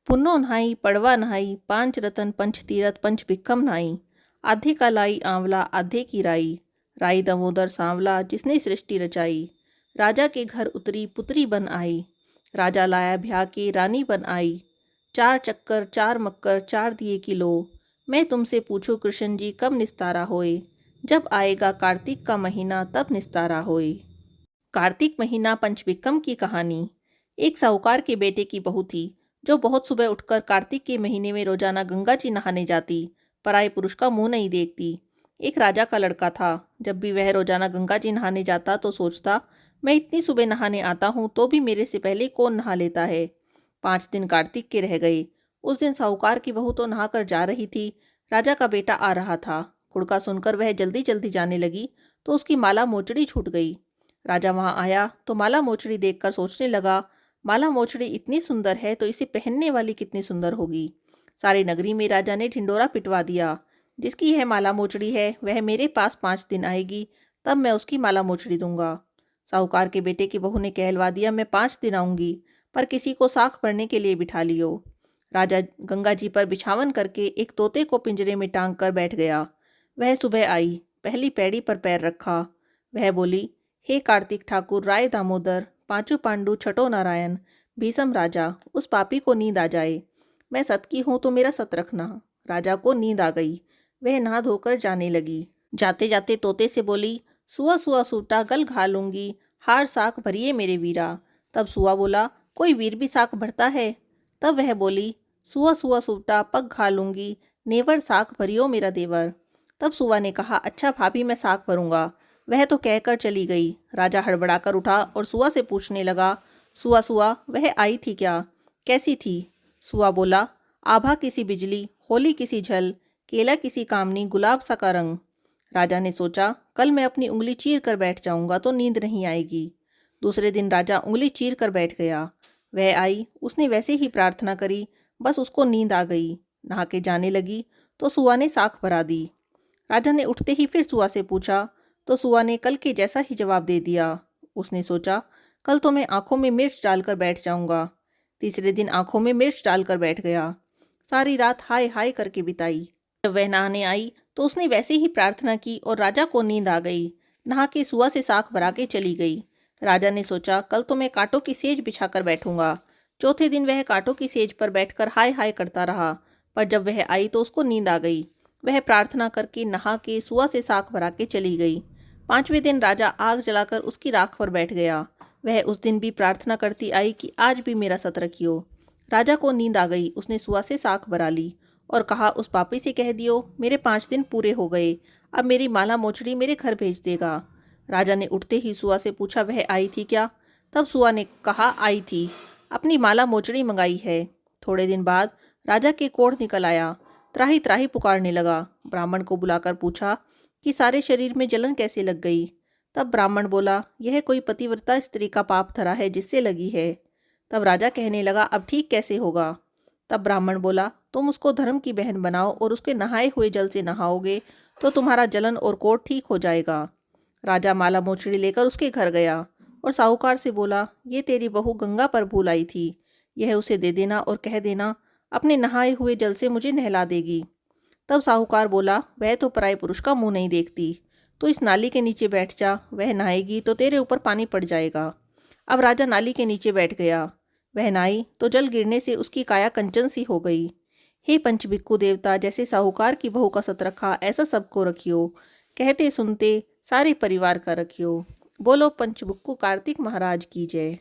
पुन्नो नहाई पड़वा नहाई, पांच रतन पंच तीरथ पंच भिक्खम नहाई। आधे का लाई आंवला आधे की राई, राई दामोदर सांवला जिसने सृष्टि रचाई। राजा के घर उतरी पुतरी बन आई, राजा लाया ब्याह के रानी बन आई। चार चक्कर चार मक्कर चार दिए की लो, मैं तुमसे पूछूं कृष्ण जी कब निस्तारा होए। जब आएगा कार्तिक का महीना तब निस्तारा होए। कार्तिक महीना पंचविक्रम की कहानी। एक साहूकार के बेटे की बहू थी जो बहुत सुबह उठकर कार्तिक के महीने में रोजाना गंगा जी नहाने जाती, पराये पुरुष का मुंह नहीं देखती। एक राजा का लड़का था। जब भी वह रोजाना गंगा जी नहाने जाता तो सोचता, मैं इतनी सुबह नहाने आता हूँ तो भी मेरे से पहले कौन नहा लेता है। 5 दिन कार्तिक के रह गए। उस दिन साहूकार की बहू तो नहाकर जा रही थी, राजा का बेटा आ रहा था। कुड़का सुनकर वह जल्दी जल्दी जाने लगी तो उसकी माला मोचड़ी छूट गई। राजा वहां आया तो माला मोचड़ी देखकर सोचने लगा, माला मोचड़ी इतनी सुंदर है तो इसे पहनने वाली कितनी सुंदर होगी। सारी नगरी में राजा ने ढिंडोरा पिटवा दिया, जिसकी यह माला मोचड़ी है वह मेरे पास 5 दिन आएगी, तब मैं उसकी माला मोचड़ी दूंगा। साहूकार के बेटे की बहू ने कहलवा दिया, मैं 5 दिन आऊंगी, पर किसी को साख भरने के लिए बिठा लियो। राजा गंगा जी पर बिछावन करके एक तोते को पिंजरे में टांग कर बैठ गया। वह सुबह आई, पहली पैड़ी पर पैर रखा। वह बोली, हे कार्तिक ठाकुर राय दामोदर, पांचू पांडु छठो नारायण, भीषम राजा, उस पापी को नींद आ जाए। मैं सत की हूं तो मेरा सत रखना। राजा को नींद आ गई। वह नहा धोकर जाने लगी। जाते जाते तोते से बोली, सुआ सुआ सूटा गल घा लूंगी, हार साख भरिए मेरे वीरा। तब सुआ बोला, कोई वीर भी साख भरता है। तब वह बोली, सुआ सुआ सूटा पग घा लूंगी, नेवर साख भरियो मेरा देवर। तब सुआ ने कहा, अच्छा भाभी मैं साख भरूंगा। वह तो कहकर चली गई। राजा हड़बड़ाकर उठा और सुआ से पूछने लगा, सुआ सुआ वह आई थी क्या, कैसी थी। सुआ बोला, आभा किसी बिजली, होली किसी झल, केला किसी कामनी, गुलाब सा का रंग। राजा ने सोचा, कल मैं अपनी उंगली चीर कर बैठ जाऊंगा तो नींद नहीं आएगी। दूसरे दिन राजा उंगली चीर कर बैठ गया। वह आई, उसने वैसे ही प्रार्थना करी, बस उसको नींद आ गई। नहा के जाने लगी तो सुआ ने साख भरा दी। राजा ने उठते ही फिर सुआ से पूछा तो सुआ ने कल के जैसा ही जवाब दे दिया। उसने सोचा, कल तो मैं आंखों में मिर्च डालकर बैठ जाऊंगा। तीसरे दिन आंखों में मिर्च डालकर बैठ गया। सारी रात हाय हाय करके बिताई। जब वह नहाने आई तो उसने वैसे ही प्रार्थना की और राजा को नींद आ गई। नहा के सुआ से साख भरा के चली गई। राजा ने सोचा, कल तो मैं कांटों की सेज बिछाकर बैठूंगा। चौथे दिन वह कांटों की सेज पर बैठकर हाय हाय करता रहा, पर जब वह आई तो उसको नींद आ गई। वह प्रार्थना करके नहा के सुआ से साख भरा के चली गई। 5वें दिन राजा आग जलाकर उसकी राख पर बैठ गया। वह उस दिन भी प्रार्थना करती आई कि आज भी मेरा सत रखियो। राजा को नींद आ गई। उसने सुआ से साख भरा ली और कहा, उस पापी से कह दियो मेरे 5 दिन पूरे हो गए, अब मेरी माला मोचड़ी मेरे घर भेज देगा। राजा ने उठते ही सुआ से पूछा, वह आई थी क्या। तब सुआ ने कहा, आई थी, अपनी माला मोचड़ी मंगाई है। थोड़े दिन बाद राजा के कोढ़ निकल आया। त्राही त्राही पुकारने लगा। ब्राह्मण को बुलाकर पूछा कि सारे शरीर में जलन कैसे लग गई। तब ब्राह्मण बोला, यह कोई पतिव्रता स्त्री का पाप धरा है जिससे लगी है। तब राजा कहने लगा, अब ठीक कैसे होगा। तब ब्राह्मण बोला, तुम उसको धर्म की बहन बनाओ और उसके नहाए हुए जल से नहाओगे तो तुम्हारा जलन और कोढ़ ठीक हो जाएगा। राजा माला मोचड़ी लेकर उसके घर गया और साहूकार से बोला, ये तेरी बहू गंगा पर भूल आई थी, यह उसे दे देना और कह देना अपने नहाए हुए जल से मुझे नहला देगी। तब साहूकार बोला, वह तो पराये पुरुष का मुंह नहीं देखती, तो इस नाली के नीचे बैठ जा, वह नहाएगी तो तेरे ऊपर पानी पड़ जाएगा। अब राजा नाली के नीचे बैठ गया। वह नहाई तो जल गिरने से उसकी काया कंचन सी हो गई। हे पंचभिक्खु देवता, जैसे साहूकार की बहू का सत रखा ऐसा सबको रखियो, कहते सुनते सारे परिवार का रखियो। बोलो पंचभिक्खु कार्तिक महाराज की जय।